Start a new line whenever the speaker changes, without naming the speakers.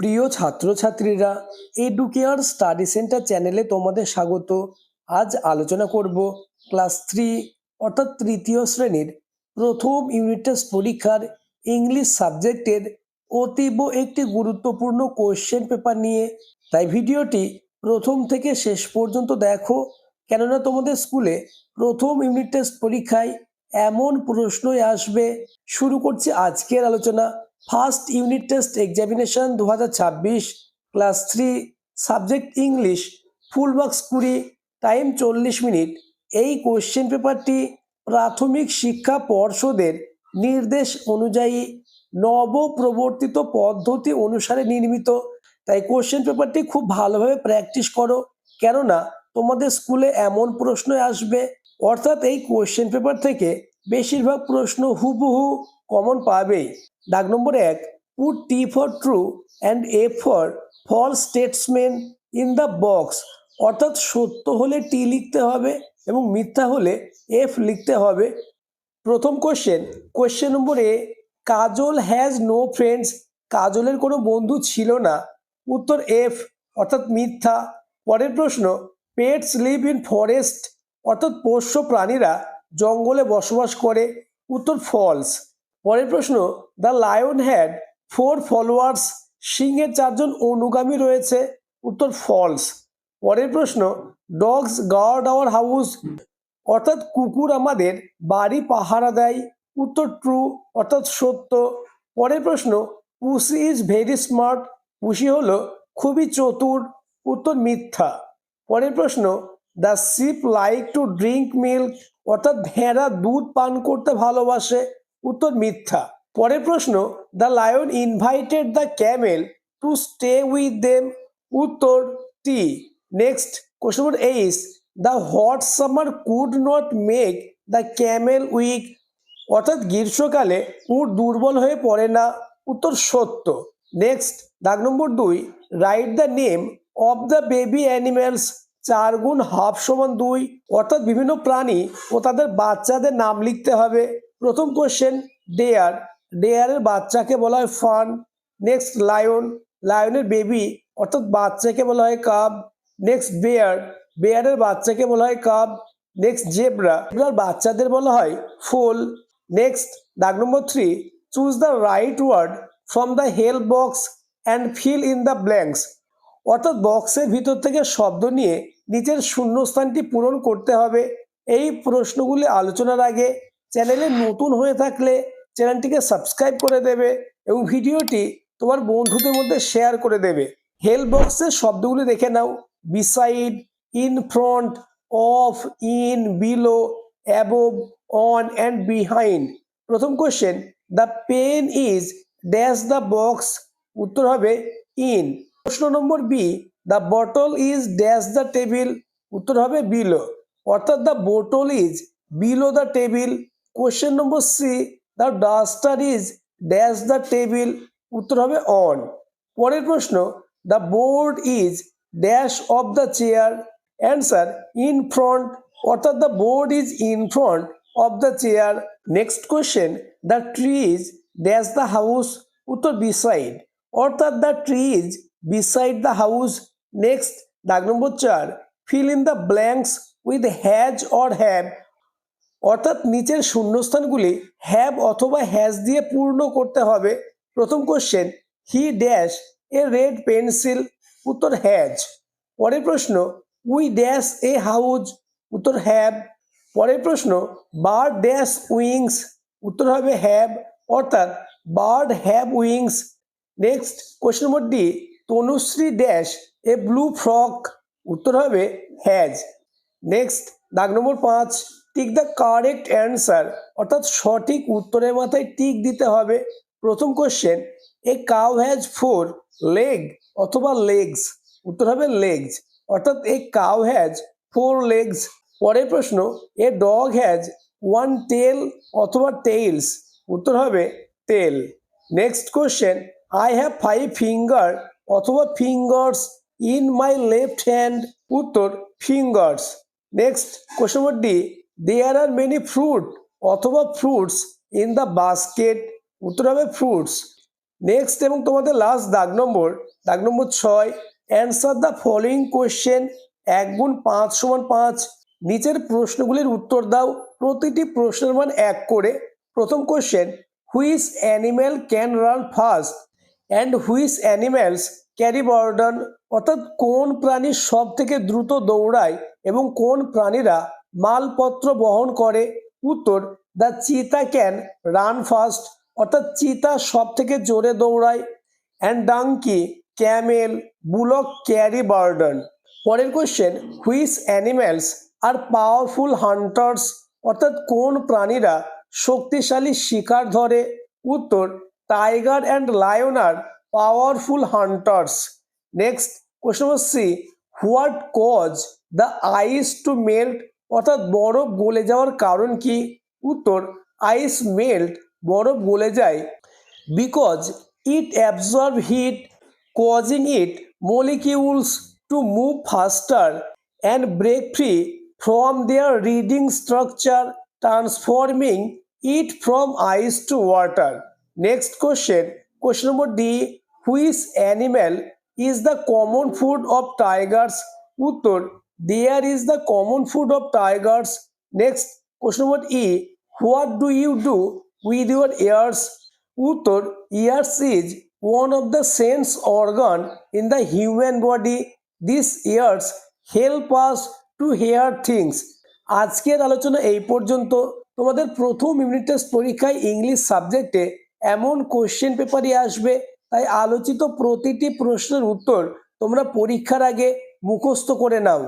প্রিয় ছাত্রছাত্রীরা, educare study centre চ্যানেলে তোমাদের স্বাগত। আজ আলোচনা করব ক্লাস 3 অর্থাৎ তৃতীয় শ্রেণীর প্রথম ইউনিট টেস্ট পরীক্ষার ইংলিশ সাবজেক্টের অতীব একটি গুরুত্বপূর্ণ কোশ্চেন পেপার নিয়ে। তাই ভিডিওটি প্রথম থেকে শেষ পর্যন্ত দেখো, কেননা তোমাদের স্কুলে প্রথম ইউনিট টেস্ট পরীক্ষায় এমন প্রশ্নই আসবে। শুরু করছি আজকের আলোচনা। First unit test examination 2026, class 3, subject English, full marks 20, time 40 minute. এই কোশ্চেন পেপারটি প্রাথমিক শিক্ষা পর্ষদের নির্দেশ অনুযায়ী নবপ্রবর্তিত পদ্ধতি অনুসারে নির্মিত। তাই কোশ্চেন পেপারটি খুব ভালোভাবে প্র্যাকটিস করো, কেননা তোমাদের স্কুলে এমন প্রশ্ন আসবে। অর্থাৎ এই কোশ্চেন পেপার থেকে বেশিরভাগ প্রশ্ন হুবহু কমন পাবেই। দাগ number 1, put T for true and F for false statements in the box. অর্থাৎ সত্য হলে টি লিখতে হবে এবং মিথ্যা হলে এফ লিখতে হবে। প্রথম question number A, Kajal has no friends. কাজলের কোনো বন্ধু ছিল না। উত্তর এফ, অর্থাৎ মিথ্যা। পরের প্রশ্ন, পেটস লিভ ইন ফরেস্ট। অর্থাৎ পোষ্য প্রাণীরা জঙ্গলে বসবাস করে। উত্তর ফলস। পরের প্রশ্ন, দ্য লায়ন হ্যাড 4 ফলোয়ার্স। সিংহের 4 জন অনুগামী রয়েছে। উত্তর ফলস। পরের প্রশ্ন, ডগস গার্ড আওয়ার হাউস। অর্থাৎ কুকুর আমাদের বাড়ি পাহারা দেয়। উত্তর ট্রু, অর্থাৎ সত্য। পরের প্রশ্ন, পুসি ইজ ভেরি স্মার্ট। পুসি হলো খুবই চতুর। উত্তর মিথ্যা। পরের প্রশ্ন, the ship like to drink milk. অর্থাৎ ভেড়া দুধ পান করতে ভালোবাসে। উত্তর মিথ্যা। পরের প্রশ্ন, the lion invited the camel to stay with them. উত্তর T. Next question number 8, the hot summer could not make the camel weak. অর্থাৎ গ্রীষ্মকালে উট দুর্বল হয়ে পড়ে না। উত্তর সত্য। নেক্সট দাগ নম্বর 2, write the name of the baby animals. 4 গুণ হাফ সমান 2। অর্থাৎ বিভিন্ন প্রাণী ও তাদের বাচ্চাদের নাম লিখতে হবে। প্রথম কোশ্চেন, ডেয়ার। ডেয়ারের বাচ্চাকে বলা হয় ফান। Next lion. লায়নের বেবি অর্থাৎ বাচ্চাকে বলা হয় কাব। Next bear. বেয়ারের বাচ্চাকে বলা হয় কাব। Next zebra. জেব্রার বাচ্চাদের বলা হয় ফুল। নেক্সট দাগ number 3, choose the right word from the help box and fill in the blanks. অর্থাৎ বক্সের ভিতর থেকে শব্দ নিয়ে নিচের শূন্যস্থানটি পূরণ করতে হবে। এই প্রশ্নগুলি আলোচনার আগে চ্যানেলে নতুন হয়ে থাকলে চ্যানেলটিকে সাবস্ক্রাইব করে দেবে এবং ভিডিওটি তোমার বন্ধুদের মধ্যে শেয়ার করে দেবে। হেল্প বক্সের শব্দগুলি দেখে নাও। Beside, in front, of, in, below, above, on and behind. প্রথম question, the pen is dash the box. উত্তর হবে ইন। প্রশ্ন number B, the bottle is dash the table. উত্তর হবে বিলো, অর্থাৎ the bottle is below the table. Question number C, the duster is dash the table. উত্তর হবে on. পরের প্রশ্ন, the board is dash of the chair. Answer in front, অর্থাৎ the board is in front of the chair. Next question, the tree is dash the house. উত্তর beside, অর্থাৎ the tree is beside the house. Next দাগ নম্বর 4, feel in the blanks with has or have. অর্থাৎ নিচের শূন্যস্থানগুলি have অথবা has দিয়ে পূর্ণ করতে হবে। প্রথম question, he dash a red pencil. উত্তর হ্যাজ। পরের প্রশ্ন, উই ড্যাশ এ হাউজ। উত্তর হ্যাভ। পরের প্রশ্ন, বার্ড ড্যাশ উইংস। উত্তর হবে হ্যাভ, অর্থাৎ bird have wings. Next question number D, Tanushree dash a blue frock. উত্তর হবে হ্যাজ। নেক্সট দাগ number 5, tick the correct answer. অর্থাৎ সঠিক উত্তরের মাথায় টিক দিতে হবে। প্রথম question, a cow has 4 leg অথবা লেগস। উত্তর হবে লেগস, অর্থাৎ এ কাউ হ্যাজ 4 লেগস। পরের প্রশ্ন, এ ডগ হ্যাজ 1 টেল অথবা টেইলস। উত্তর হবে tail. Next question, I have 5 finger অথবা fingers in my left hand. উত্তর fingers. Next question number D, there are many fruit অথবা ফ্রুটস ইন দ্য বাস্কেট। উত্তর হবে ফ্রুটস। নেক্সট এবং তোমাদের লাস্ট দাগ number 6, answer the following question. 1 গুণ 5 সমান 5। নিচের প্রশ্নগুলির উত্তর দাও, প্রতিটি প্রশ্নের মান 1 করে। প্রথম question, which animal can run fast and which animals carry burden, অর্থাৎ কোন প্রাণী সব থেকে দ্রুত দৌড়ায় এবং কোন প্রাণীরা মালপত্র বহন করে। উত্তর, দ্য চিতা ক্যান রান ফাস্ট, অর্থাৎ চিতা সব থেকে জোরে দৌড়ায়। And donkey, camel, bullock carry burden. পরের question, which animals are powerful hunters, অর্থাৎ কোন প্রাণীরা শক্তিশালী শিকার ধরে। উত্তর, tiger and lion are powerful hunters. Next question number C, what cause the ice to melt, অর্থাৎ বরফ গলে যাওয়ার কারণ কি। উত্তর, আইস মেল্ট, বরফ গলে যায় because it absorb heat causing it molecules to move faster and break free from their reading structure, transforming it from ice to water. Next question, question number D, which animal is the common food of tigers? Uttor, deer is the common food of tigers. Next question number E, what do you do with your ears? Uttor, ears is one of the sense organ in the human body. These ears help us to hear things. আজকের আলোচনা এই পর্যন্ত। তোমাদের প্রথম unit test পরীক্ষায় English সাবজেক্টে এমন question পেপারই আসবে, তাই আলোচিত প্রতিটি প্রশ্নের উত্তর তোমরা পরীক্ষার আগে মুখস্থ করে নাও।